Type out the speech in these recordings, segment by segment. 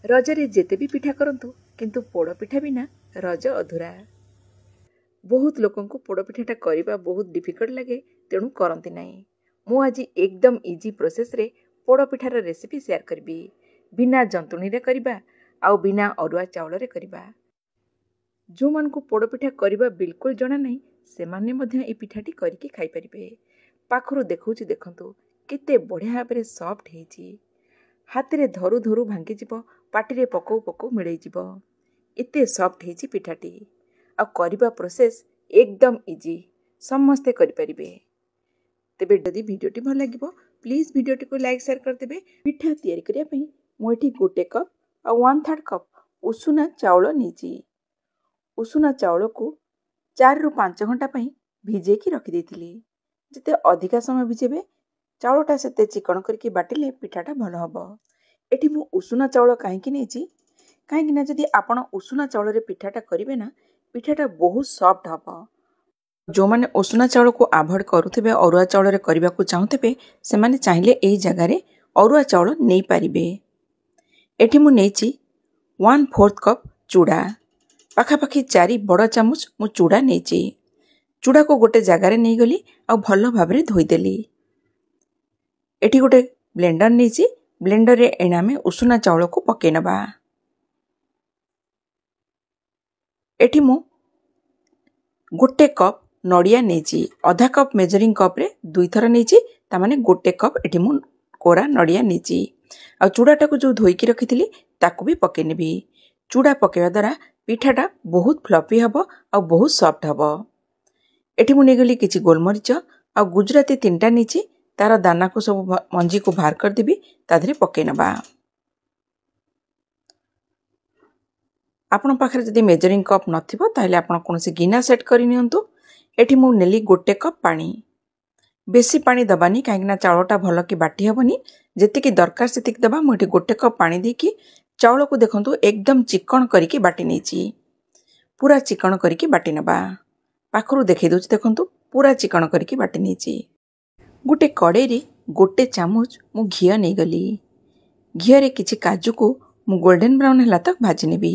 रजरे जेते भी पिठा करंतु किंतु पोड़ पिठा बिना रज अधूरा। बहुत लोकंकु पोड़ पिठाटा करबा बहुत डिफिकल्ट लगे तेणु करंती नहीं। मु आज एकदम इजी प्रोसेस रे पोड़ पिठार रेसिपी शेयर करबी। बिना जंतुणी रे करबा आउ बिना अरुआ चाउल रे करबा। जो मन को पोड़ पिठा करबा बिल्कुल जणा नहीं से माने मध्य ए पिठाटी करके खाई परिबे। पाखरु देखौची देखंतु केते बढ़िया भाबरे सॉफ्ट हेची। हाथ रे धरु धरु भांगी जीव, पाटी रे पकौ पकौ मिलई जीव। एते सॉफ्ट हेची पिठाटी। आ करबा प्रोसेस एकदम इजी, समस्ते करि परिबे। तेबे जदि वीडियोटी भल लागिबो प्लीज वीडियोटी को लाइक शेयर कर देबे। पिठा तयारी करिया पई मो एठी 1 कप आ 1/3 कप उषुना चाउल नीची। उषुना चाउल को 4 रु 5 घंटा पई भिजे की रखि देथिली। जते अधिका समय भिजेबे चाउलटा सेते चिकन करके बाटिले पिठाटा भल हबो। एठी मु उषुना चाउल काहेकि नेची काहेकि ना जदि आपण उषुना चाउल रे पिठाटा करिवे ना पिठाटा बहुत सॉफ्ट हबो। जो माने उषुना चाउल को अवॉइड करूथिबे अरुआ चाउल रे करबा को चाहुथिबे से माने चाहिले एई जगह रे अरुआ चाउल नै पारिबे। एठी मु नेची 1/4 कप चूड़ा, पाखापाखि 4 बड़ चामच मु चूड़ा नेची। चूड़ा को गोटे जगह रे नै गली आ भल भाबरे धोई देली। एठी गोटे ब्लेंडर नेची, ब्लेंडर रे एना में उषुना चाउल को पके नबा। एठी मु 1 कप नड़िया नेची, आधा कप मेजरिंग कप रे 2 थर नेची, ता माने 1 कप एठी मु कोरा नड़िया नेची। आ चूड़ाटा को जो धोई की रखिथिली ताकू भी पके नेबी। चूड़ा पकेवा द्वारा पिठाटा बहुत फ्लफी हबो आ बहुत सॉफ्ट हबो। एठी मु नेगली किछि गोलमरिच आ गुजराती 3टा नेची, तार दाना को सब मंजी को बाहर कर देबी, ता धरे पके नबा। आपण पाखरे जदि मेजरिंग कप नथिबो ताहले आपण कोनसे गिना सेट करि नियंतु। एठी मु नेली 1 कप पानी। बेसी पानी दबानी काहेकि चाउलटा भल कि बाटी हबनी। जेतिकी दरकार सेतिक दबा। मु एठी 1 कप पानी देकी चाउल को देखंतु एकदम चिकन करिके बाटी नेची। पूरा चिकन करिके बाटी नबा। पाखरु देखै दोछि देखंतु पूरा चिकन करिके बाटी नेची। गोटे कड़े रे 1 चामच मु घिया नै गली। घिया रे किछि काजू को मु गोल्डन ब्राउन हला तक भाजी नेबी।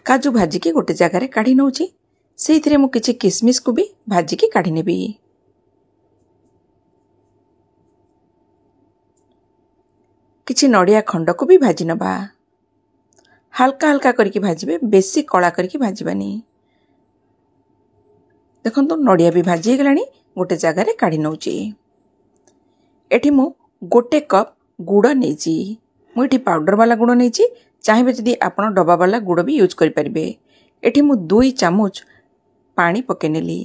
काजू भाजी के गोटे जगह रे काढी नउची। सेइथिरे मु किछि किसमिस को भी भाजी के काढी नेबी। किछि नड़िया खंड को भी भाजी नबा। हल्का हल्का करके भाजीबे, बेसी कला करके भाजीबानी। देखंतु नड़िया भी भाजी गलानी। गोटे जगह रे काढी नउची। एठी मु 1 कप गुड़ नेची। मु एठी पाउडर वाला गुड़ नेची। चाहिबे जदि आपण डबा वाला गुड़ भी यूज करि परिबे। एठी मु 2 चामच पानी पके नेली।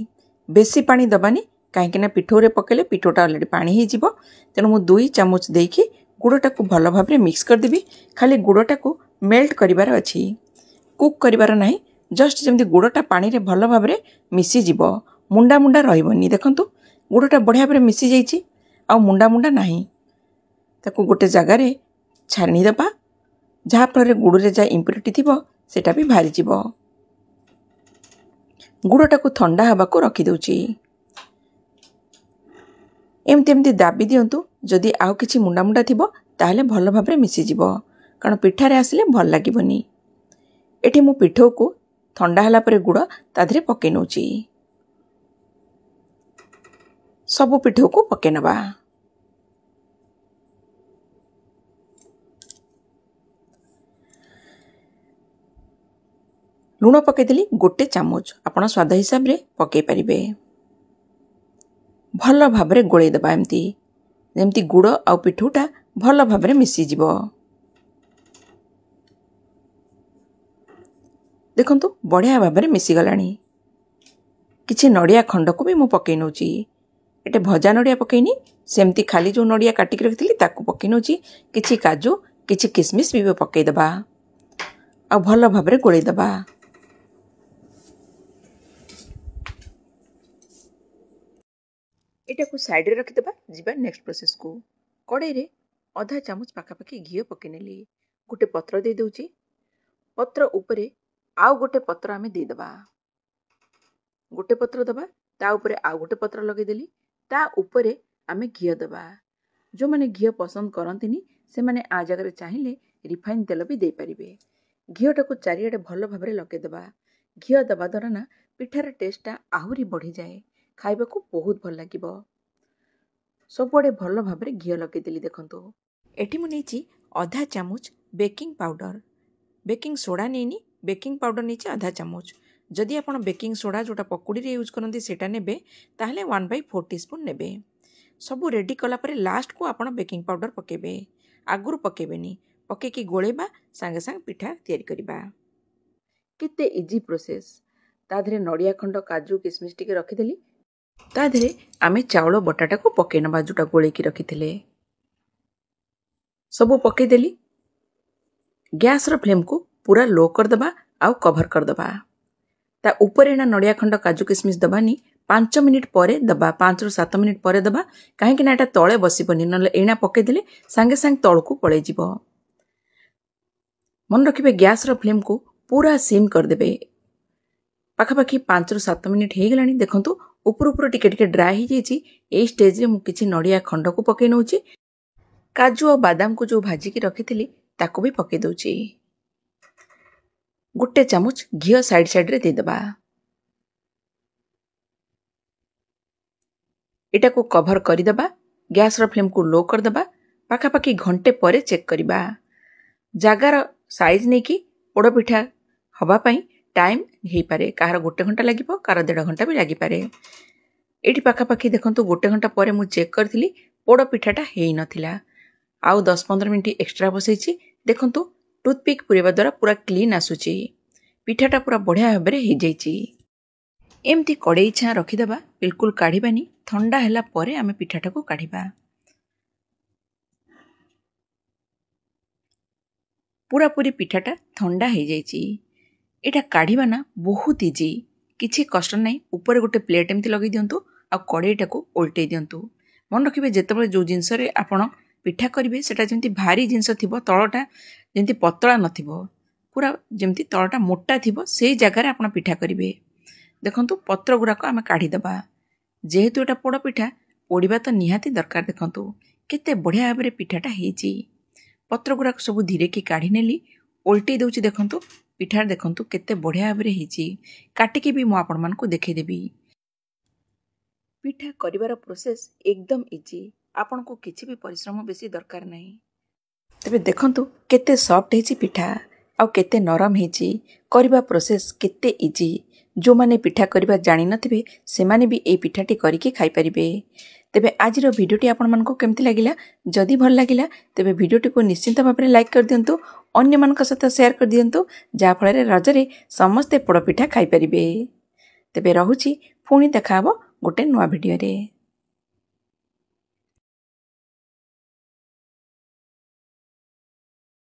बेसी पानी दबानी काहेकि ना पिठोरे पकेले पिठोटा ऑलरेडी पानी ही जीवो। तेनु मु 2 चामच देकी गुड़टा को भल भाबरे मिक्स कर देबी। खाली गुड़टा को मेल्ट करिवार अछि, कुक करिवार नाही। जस्ट जेमति गुड़टा पानी रे भल भाबरे मिसी जीवो, मुंडा मुंडा रहिबोनी। देखंतु गुड़टा बढ़िया भाबरे मिसी जाईची आ मुंडा मुंडा नाही। ताको गोटे जगह रे छानी दबा, जहा फल रे गुड़ रे जा इम्प्योरिटी थिबो सेटा भी भारी जीवो। गुड़टा को ठंडा हवा को रखी दोची। एमती एमती दाबी दियंतु। जदि आउ किछि मुंडा मुंडा थिबो ताहले भल भाबरे मिसी जीवो, कारण पिठारे आसिले भल लागिबोनी। एठी मु पिठो को ठंडा हला परे गुड़ ता धरे पके नउची। सब पिठो को पके नबा। लूण पके देली 1 चामच, आपण स्वाद हिसाब रे पके परिबे। भल भाबरे गोळै दबा। एमती जेमती गुड़ आ पिठोटा भल भाबरे मिसी जीवो। देखंतु बढ़िया भाबरे मिसी गलानी। किछि नड़िया खंड को भी मु पके नउची। एटे भजा नड़िया पकेनी, सेमती खाली जो नड़िया काटी के रखितली ताकू पके नउची। किछि काजू किछि किसमिस भी पके दबा आ भल भाबरे गोळै दबा। एटा को साइड रे रखि दबा। जिबा नेक्स्ट प्रोसेस को। कड़े रे आधा चामच पाखापाखि घी पके नेली। गोटे पत्र दे दउची। पत्र ऊपरे आउ गोटे पत्र आमे दे दबा। गोटे पत्र दबा, ता ऊपरे आउ गोटे पत्र लगे देली। ता ऊपरे आमे घी दबा। जो माने घी पसंद करंतिनी ସେମାନେ आ जगह चाहिए रिफाइन तेल भी देपारे। घीटा को चारिआडे भल भाव लगेदेबा। घी दबा द्वारा ना पिठार टेस्टा आहरी बढ़ी जाए, खाइबा को बहुत भल लगिबो। सबुआडे भल भाव घी लगेदेली। देखंतु एठी मु नेछि आधा चामच बेकिंग पाउडर, बेकिंग सोडा नहीं, बेकिंग पाउडर नहीं आधा चामच। जदि आप बेकिंग सोडा जोटा पकुड़ी रे यूज करते सेटा नेबे ताहले 1/4 टीस्पून नेबे। सबू रेडी कला परे लास्ट को आप बेकिंग पाउडर पकेबे, आगुरु पकेबेनी। पकेकी गोलेबा सांगे सांग पिठा तैयारी करिबा। केते इजी प्रोसेस। ताधरे नड़िया खंड, काजू, किसमिस टिके रखिदेली। ताधरे आमे चाउल बटाटा को पके नबा जोटा गोलेकी रखिथिले। सबू पकेदेली। गैस रो फ्लेम को पूरा लो कर दबा आउ कवर कर दबा। ता ऊपर एना नड़िया खंड, काजू, किसमिस दबानी 5 मिनिट परे दबा, 5 ରୁ 7 मिनिट परे दबा। कहीं ना एटा तले बसिबनी, न एना पकेदेले सांगे सांग तळकू पळै जिवो। मन रखिबे गैस रो फ्लेम को पूरा सिम कर देबे। पाखापाखी 5 ରୁ 7 मिनिट हो गलानी। देखंतु ऊपर ऊपर टिके टिके ड्राई हो जाइछि। एई स्टेज रे मु किछि नड़िया खंड को पके नउछि। काजू और बादाम को जो भाजी की रखिथिली ताको भी पके दउछि। गोटे चामच घी साइड साइड रे दे दबा। एटा को कवर करि दबा। गैस रो फ्लेम को लो कर दबा। पाखापाखी घंटे परे चेक करिबा। जागार साइज नहीं कि पोड़ पिठा हवा पाई टाइम हो पारे। कहार 1 घंटा लगिबो, कहार 1.5 घंटा भी लगी पारे। एठी पाखापाखी देखंतु 1 घंटा परे मु चेक करथिली, पोड़ पिठाटा हेई नथिला। आउ 10-15 मिनिट एक्स्ट्रा बसैछि। देखंतु टूथपिक पुरेबा द्वारा पूरा क्लीन आसुछि। पिठाटा पूरा बढ़िया भाबरे हे जाइछि। एमती कड़ाई छाँ रखिदबा, बिल्कुल काढ़िबानी। ठंडा हैला परे आमे पिठाटा को काढ़िबा। पूरा पूरी पिठाटा ठंडा हो जाइछि। एटा काढ़िबा ना बहुत इजी, किछि कष्ट नहीं। ऊपर गोटे प्लेट एमती लगे दियंतु आ कड़ाईटा को उल्टे दियंतु। मन रखिबे जेतेबेले जो जिंस रे आपण पिठा करिवे सेटा जेमती भारी जिंस थिबो, तळटा जेमती पतळा नथिबो, पूरा जेमती तळटा मोटा थिबो, सेई जगह रे आपण पिठा करिवे। देखंतु पत्र गुराको आमे काढ़ी दबा। जेहेतु एटा पोड़ पिठा, पोड़िबा तो निहाती दरकार। देखंतु केते बढ़िया भाबरे पिठाटा हेछि। पत्र गुराक सब धीरे की काढ़ी नेली, उल्टे दउछि। देखंतु पिठा देखंतु केते बढ़िया भाबरे हेछि। काटिकी भी मु आपण मानकु देखै देबी। पिठा करिवार प्रोसेस एकदम इजी। आपण को किछि भी परिश्रम बेसी दरकार नहीं। तबे देखंतु केते सॉफ्ट हेछि पिठा, आ केते नरम हेछि। करिवा प्रोसेस केते इजी। जो माने पिठा करिवा जानि नथिबे से माने भी ए पिठाटी करिके खाइ परिबे। तेबे आजिर भिडियोटी आपण मानको केमति लागिला? जदि भल लागिला तेबे भिडियोटी को निश्चिंत भाबरे लाइक कर दियंतु, अन्य मानक सहित शेयर कर दियंतु, जा फଳରେ रजरे समस्ते पोड़ पिठा खाइ परिबे। तेबे रहुछि, पुणी देखा हबो गोटे नुआ भिडियो रे।